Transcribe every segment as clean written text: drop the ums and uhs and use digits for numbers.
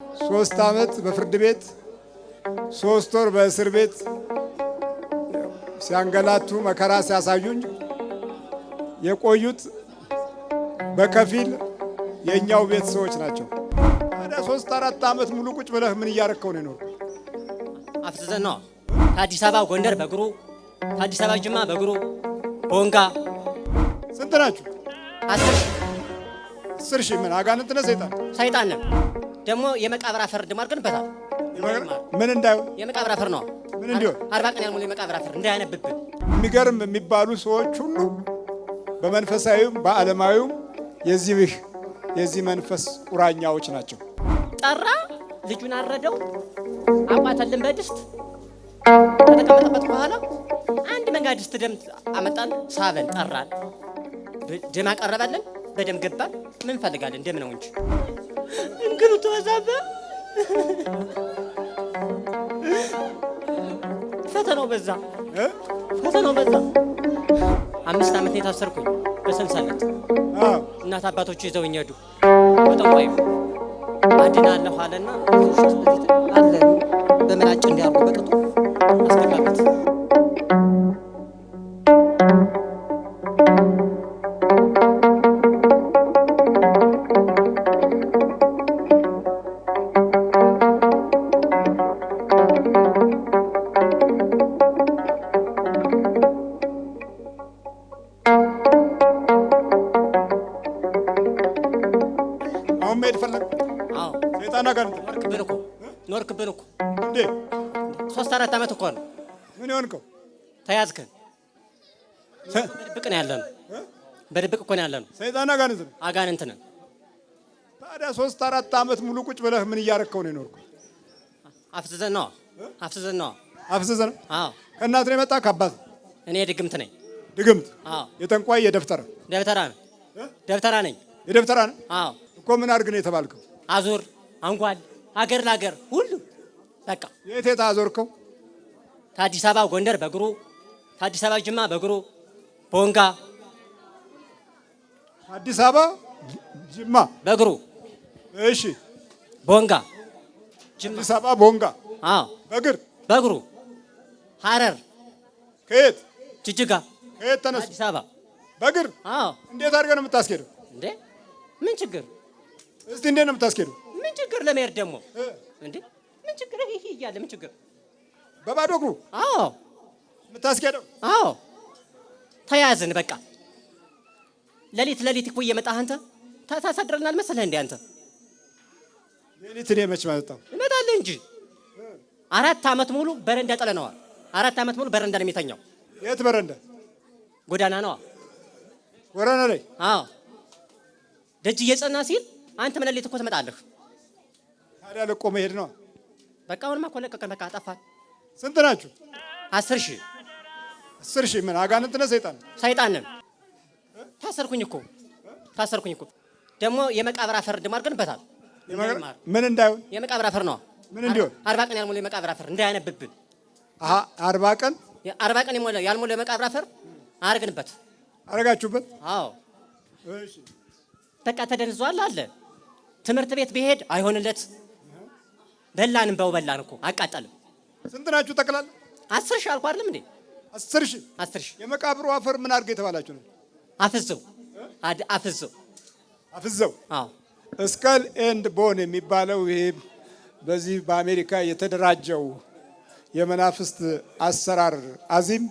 3 ዓመት በፍርድ ቤት 3 ወር በእስር ቤት ሲያንገላቱ መከራ ሲያሳዩኝ የቆዩት በከፊል የኛው ቤተሰቦች ናቸው። ታዲያ 3-4 ዓመት ሙሉ ቁጭ ብለህ ምን እያረከው ነው የኖርኩት? አፍዝዘን ነው ከአዲስ አበባ ጎንደር በእግሩ ከአዲስ አበባ ጅማ በእግሩ ቦንጋ። ስንት ናችሁ? 10 ሺህ። ምን አጋንንት ነህ? ሰይጣን ነህ። ደግሞ የመቃብር አፈር ደግሞ አድርገንበታል። ምን እንዳይሆን የመቃብር አፈር ነው። ምን እንዲሆን 40 ቀን ያልሞላ የመቃብር አፈር እንዳያነብብን። የሚገርም የሚባሉ ሰዎች ሁሉ በመንፈሳዊም በዓለማዊም የዚህ መንፈስ ቁራኛዎች ናቸው። ጠራ፣ ልጁን አረደው፣ አቋተልን በድስት ከተቀመጠበት በኋላ አንድ መንጋ ድስት ደም አመጣን፣ ሳበን፣ ጠራን፣ ደም አቀረበልን፣ በደም ገባን። ምን ፈልጋለን? ደም ነው እንጂ እንግሩ ተወዛበ። ፈተናው በዛ። 5 ዓመት ነው የታሰርኩኝ በሰንሰለት። እናት አባቶቹ ይዘውኝ ሄዱ። በጠንቋዩ አድናለሁ አለና አለ በመላጭ እንዲያርጉ በቅጡ አስገባበት። አሁን መሄድ ፈለግ? አዎ ሰይጣን አጋንንት ኖርክብን እኮ እንዴ? 3-4 ዓመት እኮ ነው። ምን ይሆንከው? ተያዝከን። በድብቅ ነው ያለነው። በድብቅ እኮ ነው ያለነው። ሰይጣን አጋንንት ነው። አጋንንት ነን። ታዲያ 3-4 ዓመት ሙሉ ቁጭ ብለህ ምን እያረከው ነው የኖርኩት? አፍዝዘን ነው። አፍዝዘህ ነው? አዎ። ከእናት ነው የመጣ ከአባት? እኔ ድግምት ነኝ። ድግምት? አዎ። የጠንቋይ የደብተራ? ደብተራ ነኝ። የደብተራ ነህ? አዎ። እኮ ምን አድርግ ነው የተባልከው? አዙር፣ አንጓል፣ ሀገር ለሀገር ሁሉ በቃ። የት አዞርከው? ከአዲስ አበባ ጎንደር በእግሩ ከአዲስ አበባ ጅማ በእግሩ ቦንጋ። አዲስ አበባ ጅማ በእግሩ እሺ። ቦንጋ አዲስ አበባ ቦንጋ። አዎ። በእግሩ ሐረር። ከየት? ጅጅጋ። ከየት ተነሱ? አዲስ አበባ በእግር። አዎ። እንዴት አድርገህ ነው የምታስኬደው? እንዴ ምን ችግር? እስቲ እንዴት ነው የምታስኬደው? ምን ችግር ለመሄድ ደግሞ እንዴ ምን ችግር? ይሄ እያለ ምን ችግር? በባዶ እግሩ? አዎ። የምታስኬደው? አዎ። ተያዝን በቃ። ሌሊት እኮ እየመጣህ አንተ ታሳድረናል መሰለህ እንዴ አንተ? ሌሊት እኔ መች መጣሁ? እመጣለሁ እንጂ 4 ዓመት ሙሉ በረንዳ ጥለነዋል። 4 ዓመት ሙሉ በረንዳ ነው የሚተኛው። የት በረንዳ? ጎዳና ነዋ። ጎዳና ላይ? አዎ። ደጅ እየጸና ሲል አንተ ምን ሌሊት እኮ ትመጣለህ። ታዲያ ለቆ መሄድ ነው። በቃ አሁንማ እኮ ለቀቀን። በቃ አጠፋን። ስንት ናችሁ? 10 ሺህ። 10 ሺህ። ምን አጋንንት ነህ? ሰይጣን ነን። ታሰርኩኝ እኮ ደግሞ የመቃብር አፈር ደግሞ አድርገንበታል። ምን እንዳይሆን? የመቃብር አፈር ነው። ምን እንዲሆን? 40 ቀን ያልሞላ የመቃብር አፈር እንዳያነብብን። 40 ቀን ያልሞላ የመቃብር አፈር አድርገንበት። አረጋችሁበት? አዎ። እሺ። በቃ ተደንዟል አለ። ትምህርት ቤት ቢሄድ አይሆንለት። በላን እኮ አቃጠልም። ስንት ናችሁ ጠቅላላ? 10 ሺህ አልኩ አይደለም እንዴ? 10 ሺህ። 10 ሺህ። የመቃብሩ አፈር ምን አድርገህ የተባላችሁ ነው? አፍዘው። አዎ። ስካል ኤንድ ቦን የሚባለው ይሄ በዚህ በአሜሪካ የተደራጀው የመናፍስት አሰራር አዚም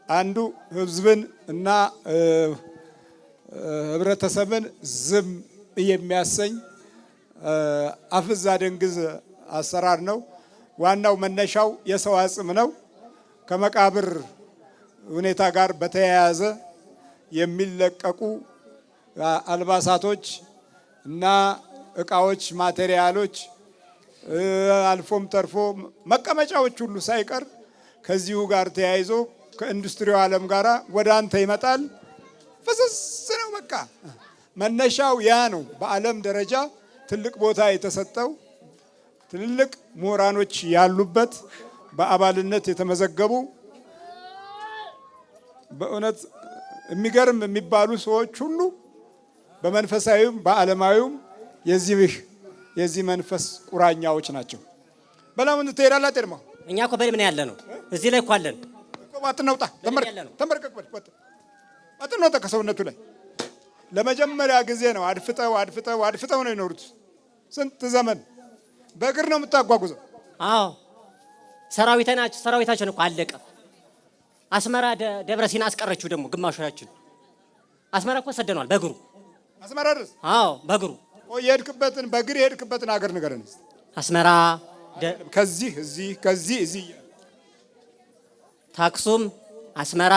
አንዱ ህዝብን እና ህብረተሰብን ዝም የሚያሰኝ አፍዝ አደንግዝ አሰራር ነው። ዋናው መነሻው የሰው አጽም ነው። ከመቃብር ሁኔታ ጋር በተያያዘ የሚለቀቁ አልባሳቶች እና እቃዎች፣ ማቴሪያሎች አልፎም ተርፎ መቀመጫዎች ሁሉ ሳይቀር ከዚሁ ጋር ተያይዞ ከኢንዱስትሪው ዓለም ጋር ወደ አንተ ይመጣል። ፍስስ ነው በቃ መነሻው ያ ነው። በዓለም ደረጃ ትልቅ ቦታ የተሰጠው ትልልቅ ምሁራኖች ያሉበት በአባልነት የተመዘገቡ በእውነት የሚገርም የሚባሉ ሰዎች ሁሉ በመንፈሳዊም በዓለማዊም የዚህ መንፈስ ቁራኛዎች ናቸው። በላምን ትሄዳለህ አትሄድም? እኛ እኮ በምን ያለ ነው? እዚህ ላይ እኮ አለን። አትነውጣ፣ ተመርከክ፣ አትነውጣ ከሰውነቱ ላይ። ለመጀመሪያ ጊዜ ነው አድፍጠው ነው የኖሩት። ስንት ዘመን በእግር ነው የምታጓጉዘው? አዎ ሰራዊታችን እኮ አለቀ። አስመራ ደብረ ሲና አስቀረችው። ደግሞ ግማሾቻችን አስመራ እኮ ሰደኗል በእግሩ። አስመራ ድረስ? አዎ በእግሩ። የሄድክበትን በእግር የሄድክበትን ሀገር ንገረን። አስመራ ከዚህ እዚህ ታክሱም አስመራ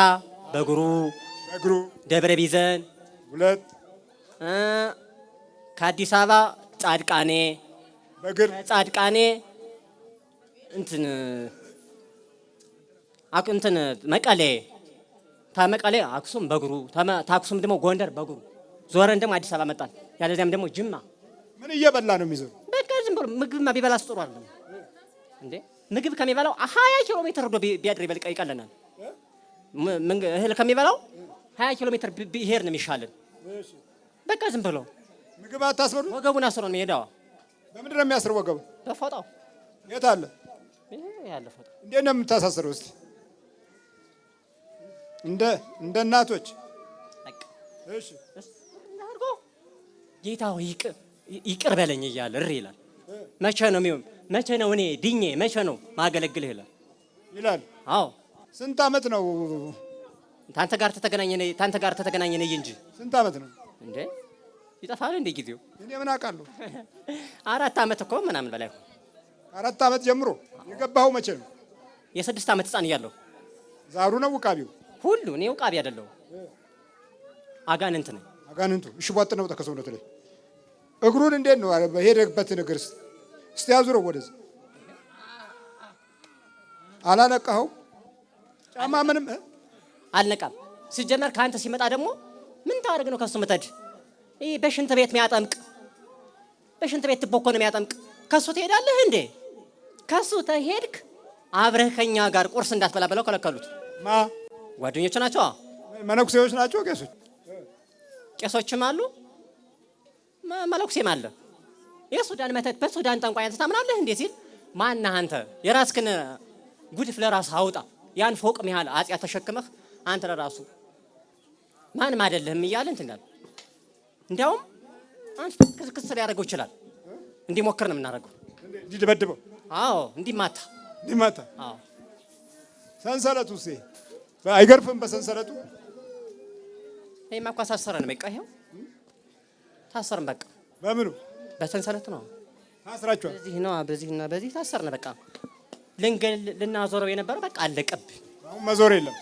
በእግሩ ደብረ ቢዘን 2 ከአዲስ አበባ ጻድቃኔ በእግር ጻድቃኔ እንትን መቀሌ ታመቀሌ አክሱም በእግሩ ታክሱም ደግሞ ጎንደር በእግሩ ዞረን ደግሞ አዲስ አበባ መጣን። ያለዚያም ደግሞ ጅማ። ምን እየበላ ነው የሚዞር? በቃ ዝም ብሎ ምግብማ ቢበላ ጥሩ አይደለም እንዴ? ምግብ ከሚበላው 20 ኪሎ ሜትር ሄዶ ቢያድር ይቀለናል። እህል ከሚበላው 20 ኪሎ ሜትር ቢሄድ ነው የሚሻለን። በቃ ዝም ብሎ ምግብ አታስበሉ። ወገቡን አስሮ ነው የሚሄደው። በምንድን ነው የሚያስር ወገቡ? በፎጣው። የት አለ? ያለ ፎጣ። እንዴት ነው የምታሳስረው? እስቲ እንደ እናቶች። እሺ አድርጎ ጌታ ሆይ ይቅር በለኝ እያለ እሪ ይላል። መቼ ነው እኔ ድኜ መቼ ነው ማገለግልህ ይላል። አዎ ስንት ዓመት ነው ታንተ ጋር ተገናኘን እንጂ ስንት ዓመት ነው እንዴ? ይጠፋል እንዴ ጊዜው? እኔ ምን አውቃለሁ? 4 ዓመት እኮ ምናምን በላይ። 4 ዓመት ጀምሮ የገባኸው መቼ ነው? የ6 ዓመት ህፃን እያለሁ። ዛሩ ነው ውቃቢው? ሁሉ እኔ ውቃቢ አይደለሁ፣ አጋንንት ነኝ። አጋንንቱ እሺ፣ ቧጥ ነው ከሰውነቱ ላይ። እግሩን እንዴት ነው በሄደበት ነገር እስቲ ያዙረው ወደዚህ። አላነቃኸው? ጫማ ምንም አልነቃም። ሲጀመር ከአንተ ሲመጣ ደግሞ ምን ታደርግ ነው ከሱ ምተድ? ይሄ በሽንት ቤት የሚያጠምቅ በሽንት ቤት ትቦኮ ነው የሚያጠምቅ። ከሱ ትሄዳለህ እንዴ? ከሱ ተሄድክ አብረህ ከኛ ጋር ቁርስ እንዳትበላ ብለው ከለከሉት። ጓደኞቹ ናቸው፣ መነኩሴዎች ናቸው። ቄሶችም አሉ፣ መነኩሴም አለ። የሱዳን መተት በሱዳን ጠንቋይ አንተ ታምናለህ እንዴ ሲል ማነህ አንተ? የራስህን ጉድፍ ለራስህ አውጣ። ያን ፎቅ ያህል አጽያ ተሸክመህ አንተ ለራሱ ማንም አይደለህም እያለ እንትን ይላል። እንዲያውም አንተ ክስ ሊያደርገው ይችላል። እንዲሞክር ነው የምናደርገው። እንዲደበድበው? አዎ እንዲማታ። አዎ ሰንሰለቱ አይገርፍም? በሰንሰለቱ ይሄማ እኮ አሳሰረን። በቃ ይሄው ታሰርን። በቃ በምኑ? በሰንሰለት ነው ታስራችኋል? በዚህና በዚህ ታሰርን። በቃ ልናዞረው የነበረው በቃ አለቀብኝ። አሁን መዞር የለም።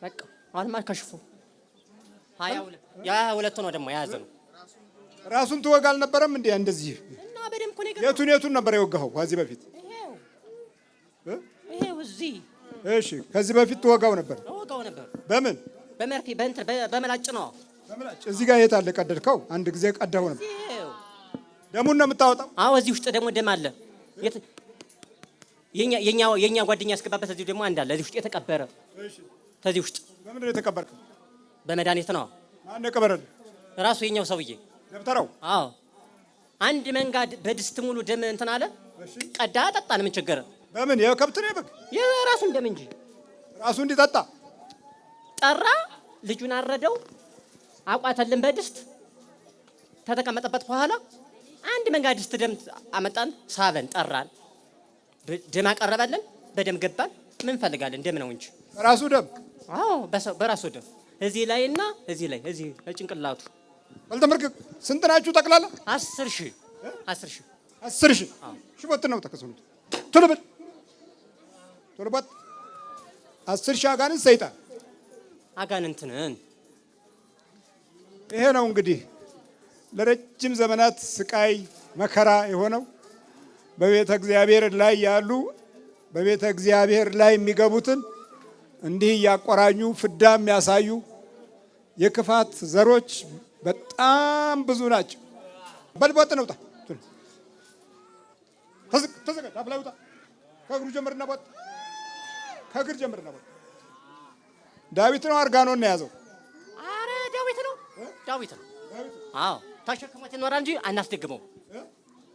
በቃ አሁንማ ከሽፎ 22 ነው ደግሞ የያዘ ነው። ራሱን ትወጋ አልነበረም እንዴ? እንደዚህ እና በደምብ እኮ ነው። የቱን ነበር የወጋኸው ከዚህ በፊት? ይሄው እዚህ። እሺ ከዚህ በፊት ትወጋው ነበር? ተወጋው ነበር። በምን? በመርፌ በመላጭ ነው። በመላጭ። እዚህ ጋር የት አለ? ቀደድከው? አንድ ጊዜ ቀደኸው ነበር። ደሙን ነው የምታወጣው? አዎ እዚህ ውስጥ ደግሞ ደም አለ። የኛ ጓደኛ ያስገባበት እዚህ ደግሞ አንድ አለ እዚህ ውስጥ የተቀበረ። እሺ ከዚህ ውስጥ በምንድን ነው የተቀበርከው? በመድኃኒት ነው። ማን የቀበረልህ? ራሱ የኛው ሰውዬ ደብተራው። አዎ አንድ መንጋድ በድስት ሙሉ ደም እንትን አለ። ቀዳ ጠጣን። ምን ችግር? በምን? የከብት ነው የበግ? የራሱን ደም እንጂ ራሱ እንዲጠጣ ጠራ። ልጁን አረደው፣ አቋተልን በድስት ተተቀመጠበት። በኋላ አንድ መንጋድ ድስት ደም አመጣን፣ ሳበን፣ ጠራን፣ ደም አቀረበልን። በደም ገባን። ምን ፈልጋለን? ደም ነው እንጂ ራሱ ደም። አዎ በራሱ ደም እዚህ ላይና እዚህ ላይ እዚህ ለጭንቅላቱ አልተመርክ። ስንት ናችሁ ጠቅላላ? 10,000 10,000 10,000 ሽቦት ነው ተከሰሉት። ቶሎ በል 10,000 አጋንንት ሰይጣን አጋንንትን። ይሄ ነው እንግዲህ ለረጅም ዘመናት ስቃይ መከራ የሆነው በቤተ እግዚአብሔር ላይ ያሉ በቤተ እግዚአብሔር ላይ የሚገቡትን እንዲህ እያቆራኙ ፍዳ የሚያሳዩ የክፋት ዘሮች በጣም ብዙ ናቸው። በልቦጥ ነው። ተዘጋጅ። አፍላይ ውጣ። ከእግሩ ጀምርና ቦጥ። ከእግር ጀምርና ቦጥ። ዳዊት ነው አርጋኖን ነው የያዘው? አረ ዳዊት ነው። ዳዊት ነው። አዎ ተሸክሞት ይኖራል እንጂ አናስደግመው።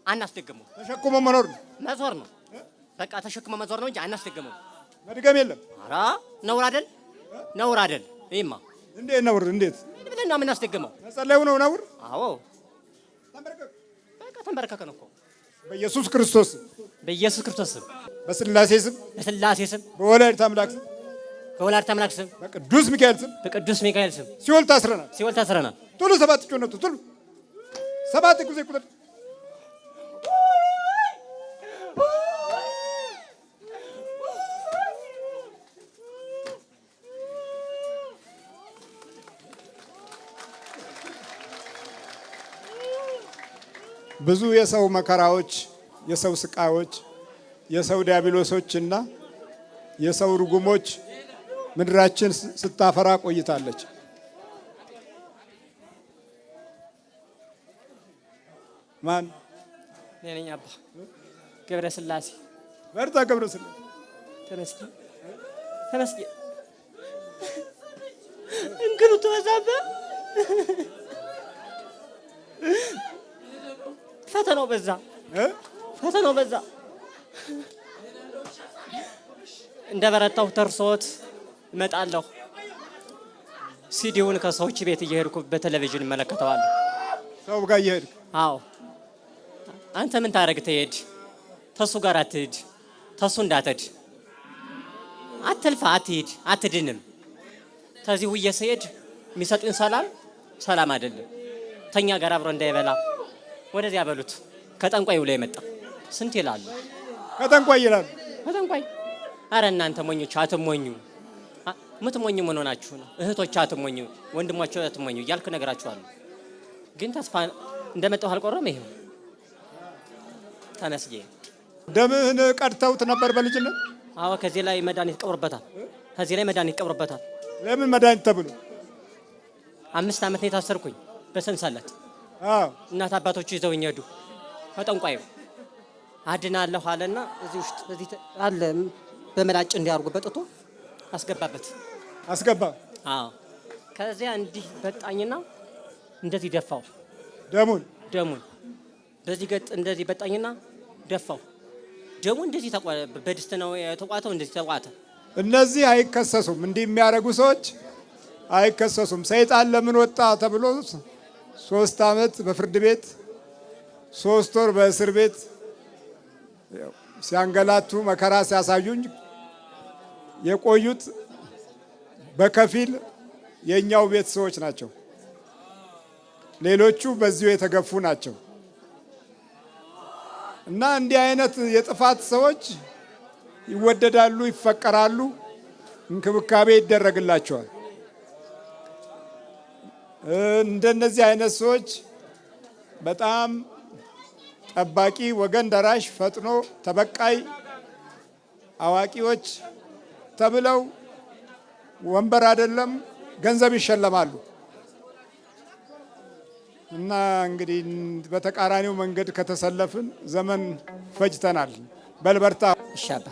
አናስደግመው። ተሸክሞ መኖር ነው መዞር ነው። በቃ ተሸክሞ መዞር ነው እንጂ አናስደግመው። መድገም የለም። ኧረ ነውር አይደል? ነውር አይደል? ይማ እንዴት ነውር? እንዴት ብለን ነው የምናስደግመው? መጸለዩ ነው ነውር? አዎ በቃ ተንበርከከን እኮ በኢየሱስ ክርስቶስ በኢየሱስ ክርስቶስ ስም፣ በስላሴ ስም፣ በስላሴ ስም፣ በወላዲተ አምላክ ስም፣ በወላዲተ አምላክ ስም፣ በቅዱስ ሚካኤል ስም፣ በቅዱስ ሚካኤል ስም ሲኦል ታስረናል። ሲኦል ታስረናል። ቶሎ 7 ጮነቱ ቶሎ 7 ጊዜ ቁጥር ብዙ የሰው መከራዎች፣ የሰው ስቃዮች፣ የሰው ዲያብሎሶችና የሰው ርጉሞች ምድራችን ስታፈራ ቆይታለች። ማን ነኝ? አባ ገብረ ስላሴ። በርታ ገብረ ስላሴ። ተመስገን ተመስገን። እንግዲህ ተወዛበ ፈተናው በዛ ፈተናው በዛ። እንደ በረታው ተርሶት እመጣለሁ። ሲዲውን ከሰዎች ቤት እየሄድኩ በቴሌቪዥን እመለከተዋለሁ። ሰው ጋር እየሄድክ? አዎ። አንተ ምን ታረግ ትሄድ? ተሱ ጋር አትሄድ፣ ተሱ እንዳትሄድ፣ አትልፋ፣ አትሄድ፣ አትድንም። ከዚህ ውዬ ስሄድ የሚሰጡኝ ሰላም አይደለም። ተኛ ጋር አብሮ እንዳይበላ ወደዚያ በሉት። ከጠንቋይ ብሎ የመጣ ስንት ይላሉ? ከጠንቋይ ይላሉ። ከጠንቋይ። አረ እናንተ ሞኞች አትሞኙ። ምትሞኙ ምን ሆናችሁ ነው? እህቶች አትሞኙ፣ ወንድሞች አትሞኙ እያልክ ነገራችኋለሁ። ግን ተስፋ እንደመጣሁ አልቆረም። ይሄው ተመስገን። ደምህን ቀድተውት ነበር በልጅነት? አዎ። ከዚህ ላይ መድኃኒት ቀብሮበታል። ከዚህ ላይ መድኃኒት ቀብሮበታል። ለምን መድኃኒት ተብሎ? 5 ዓመት ነው የታሰርኩኝ በሰንሰለት። እናት አባቶቹ ይዘውኝ ሄዱ። ከጠንቋዩ አድናለሁ አለና እዚህ ውስጥ እዚህ አለ በመላጭ እንዲያርጉ በጥቶ አስገባ። አዎ። ከዚያ እንዲህ በጣኝና እንደዚህ ደፋው ደሙን በዚህ ገጥ እንደዚህ በጣኝና ደፋው። ደሙ እንደዚህ በድስት ነው የተቋተው። እንደዚህ ተቋተ። እነዚህ አይከሰሱም። እንዲህ የሚያደርጉ ሰዎች አይከሰሱም። ሰይጣን ለምን ወጣ ተብሎ 3 ዓመት በፍርድ ቤት 3 ወር በእስር ቤት ሲያንገላቱ መከራ ሲያሳዩኝ የቆዩት በከፊል የኛው ቤት ሰዎች ናቸው። ሌሎቹ በዚሁ የተገፉ ናቸው። እና እንዲህ አይነት የጥፋት ሰዎች ይወደዳሉ፣ ይፈቀራሉ፣ እንክብካቤ ይደረግላቸዋል። እንደነዚህ አይነት ሰዎች በጣም ጠባቂ፣ ወገን ደራሽ፣ ፈጥኖ ተበቃይ አዋቂዎች ተብለው ወንበር አይደለም ገንዘብ ይሸለማሉ። እና እንግዲህ በተቃራኒው መንገድ ከተሰለፍን ዘመን ፈጅተናል። በልበርታ ይሻባ